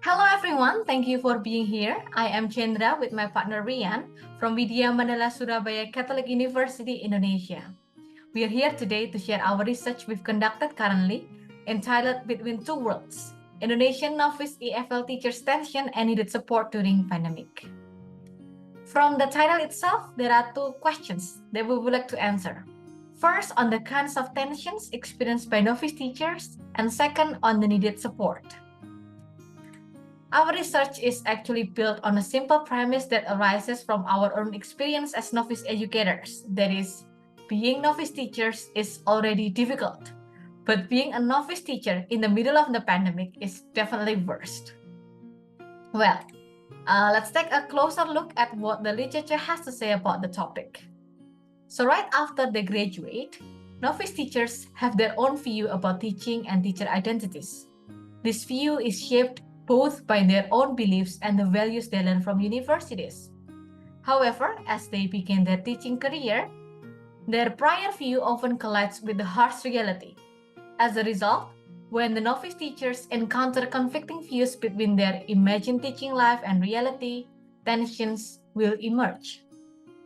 Hello everyone, thank you for being here. I am Cendra with my partner Rian from Widya Mandala Surabaya Catholic University, Indonesia. We are here today to share our research we've conducted currently, entitled Between Two Worlds, Indonesian Novice EFL Teachers' Tension and Needed Support During Pandemic. From the title itself, there are two questions that we would like to answer. First, on the kinds of tensions experienced by novice teachers, and second, on the needed support. Our research is actually built on a simple premise that arises from our own experience as novice educators. That is, being novice teachers is already difficult, but being a novice teacher in the middle of the pandemic is definitely worse. Well, let's take a closer look at what the literature has to say about the topic. So right after they graduate, novice teachers have their own view about teaching and teacher identities. This view is shaped both by their own beliefs and the values they learn from universities. However, as they begin their teaching career, their prior view often collides with the harsh reality. As a result, when the novice teachers encounter conflicting views between their imagined teaching life and reality, tensions will emerge.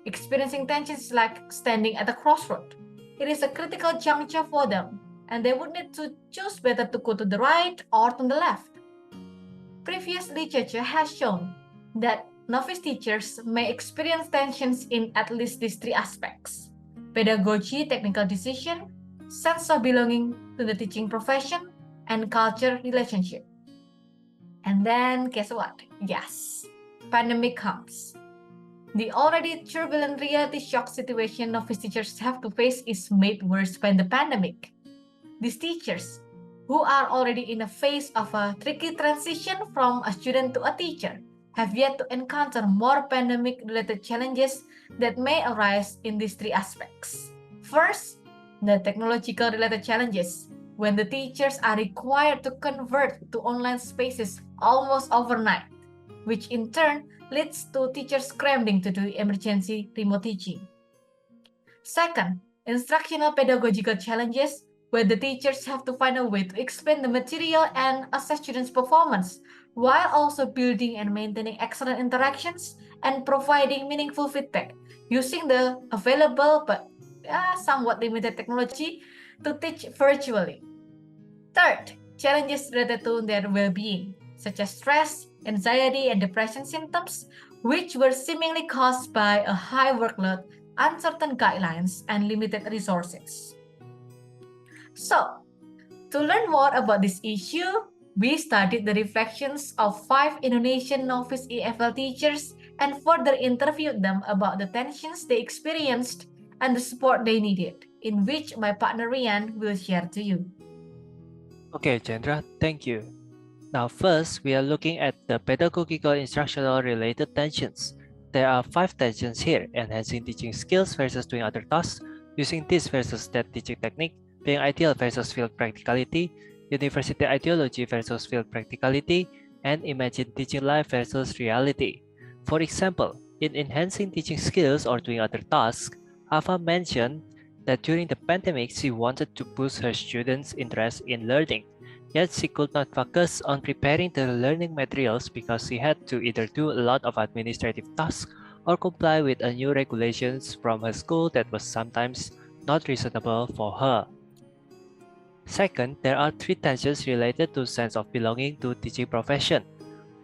Experiencing tensions is like standing at a crossroad. It is a critical juncture for them, and they would need to choose whether to go to the right or to the left. Previous literature has shown that novice teachers may experience tensions in at least these three aspects: pedagogy, technical decision, sense of belonging to the teaching profession, and culture relationship. And then guess what? Yes, pandemic comes. The already turbulent reality shock situation novice teachers have to face is made worse by the pandemic. These teachers, who are already in a phase of a tricky transition from a student to a teacher, have yet to encounter more pandemic-related challenges that may arise in these three aspects. First, the technological-related challenges, when the teachers are required to convert to online spaces almost overnight, which in turn leads to teachers scrambling to do emergency remote teaching. Second, instructional pedagogical challenges, where the teachers have to find a way to explain the material and assess students' performance, while also building and maintaining excellent interactions and providing meaningful feedback using the available but somewhat limited technology to teach virtually. Third, challenges related to their well-being, such as stress, anxiety, and depression symptoms, which were seemingly caused by a high workload, uncertain guidelines, and limited resources. So, to learn more about this issue, we studied the reflections of 5 Indonesian novice EFL teachers and further interviewed them about the tensions they experienced and the support they needed, in which my partner Rian will share to you. Okay, Cendra, thank you. Now first, we are looking at the pedagogical-instructional related tensions. There are 5 tensions here: enhancing teaching skills versus doing other tasks, using this versus that teaching technique, being ideal versus field practicality, university ideology versus field practicality, and imagine teaching life versus reality. For example, in enhancing teaching skills or doing other tasks, Ava mentioned that during the pandemic she wanted to boost her students' interest in learning. Yet she could not focus on preparing the learning materials because she had to either do a lot of administrative tasks or comply with a new regulations from her school that was sometimes not reasonable for her. Second, there are 3 tensions related to sense of belonging to teaching profession: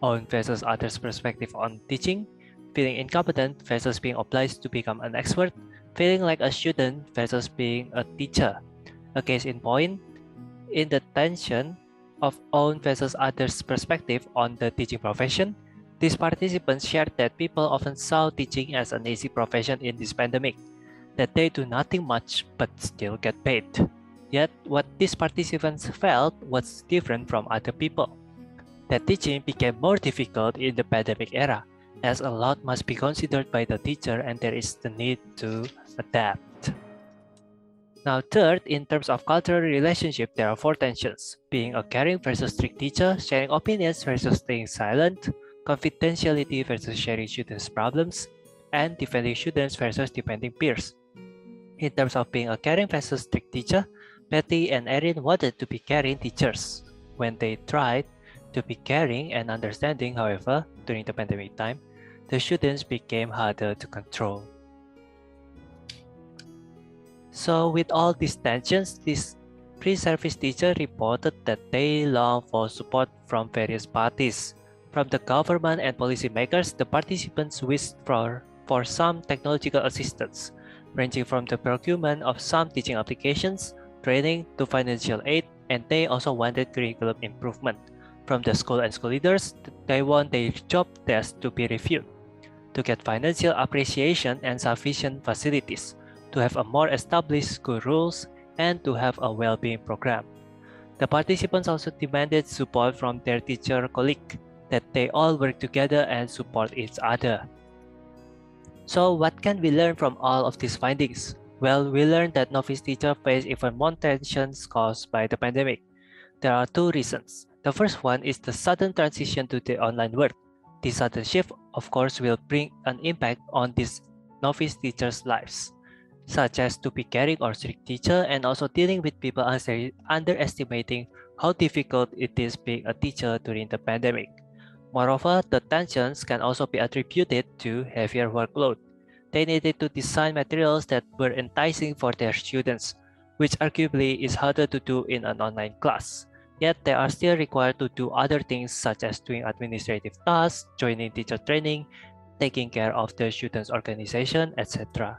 own versus others' perspective on teaching, feeling incompetent versus being obliged to become an expert, feeling like a student versus being a teacher. A case in point, in the tension of own versus others' perspective on the teaching profession, these participants shared that people often saw teaching as an easy profession in this pandemic, that they do nothing much but still get paid. Yet, what these participants felt was different from other people, that teaching became more difficult in the pandemic era, as a lot must be considered by the teacher and there is the need to adapt. Now third, in terms of cultural relationship, there are 4 tensions: being a caring versus strict teacher, sharing opinions versus staying silent, confidentiality versus sharing students' problems, and defending students versus defending peers. In terms of being a caring versus strict teacher, Betty and Erin wanted to be caring teachers. When they tried, To be caring and understanding, however, during the pandemic time, the students became harder to control. So with all these tensions, this pre-service teacher reported that they long for support from various parties. From the government and policymakers, the participants wished for some technological assistance, ranging from the procurement of some teaching applications, training to financial aid, and they also wanted curriculum improvement. From the school and school leaders, they want their job tests to be reviewed, to get financial appreciation and sufficient facilities, to have a more established school rules, and to have a well-being program. The participants also demanded support from their teacher colleague, that they all work together and support each other. So what can we learn from all of these findings? Well, we learned that novice teachers face even more tensions caused by the pandemic. There are two reasons. The first one is the sudden transition to the online world. This sudden shift, of course, will bring an impact on these novice teachers' lives, such as to be caring or strict teacher and also dealing with people underestimating how difficult it is being a teacher during the pandemic. Moreover, the tensions can also be attributed to heavier workload. They needed to design materials that were enticing for their students, which arguably is harder to do in an online class. Yet they are still required to do other things such as doing administrative tasks, joining teacher training, taking care of the students' organization, etc.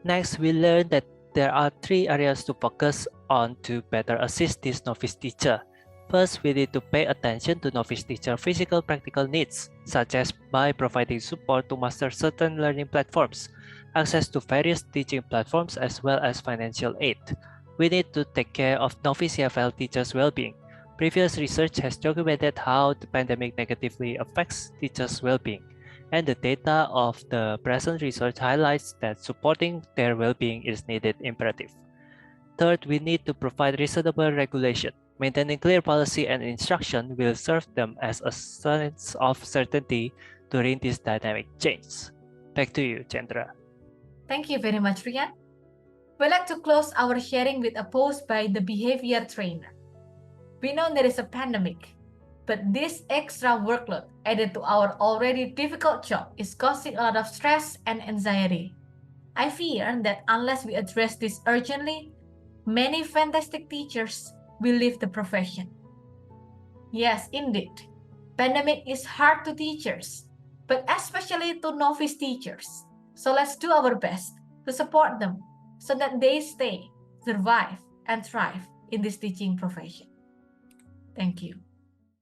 Next, we learned that there are three areas to focus on to better assist this novice teacher. First, we need to pay attention to novice teacher physical practical needs, such as by providing support to master certain learning platforms, access to various teaching platforms, as well as financial aid. We need to take care of novice EFL teachers' well-being. Previous research has documented how the pandemic negatively affects teachers' well-being, and the data of the present research highlights that supporting their well-being is needed imperative. Third, we need to provide reasonable regulation. Maintaining clear policy and instruction will serve them as a sense of certainty during this dynamic change. Back to you, Cendra. Thank you very much, Rian. We'd like to close our sharing with a post by the behavior trainer. We know there is a pandemic, but this extra workload added to our already difficult job is causing a lot of stress and anxiety. I fear that unless we address this urgently, many fantastic teachers will leave the profession. Yes, indeed. Pandemic is hard to teachers, but especially to novice teachers. So let's do our best to support them so that they stay, survive, and thrive in this teaching profession. Thank you.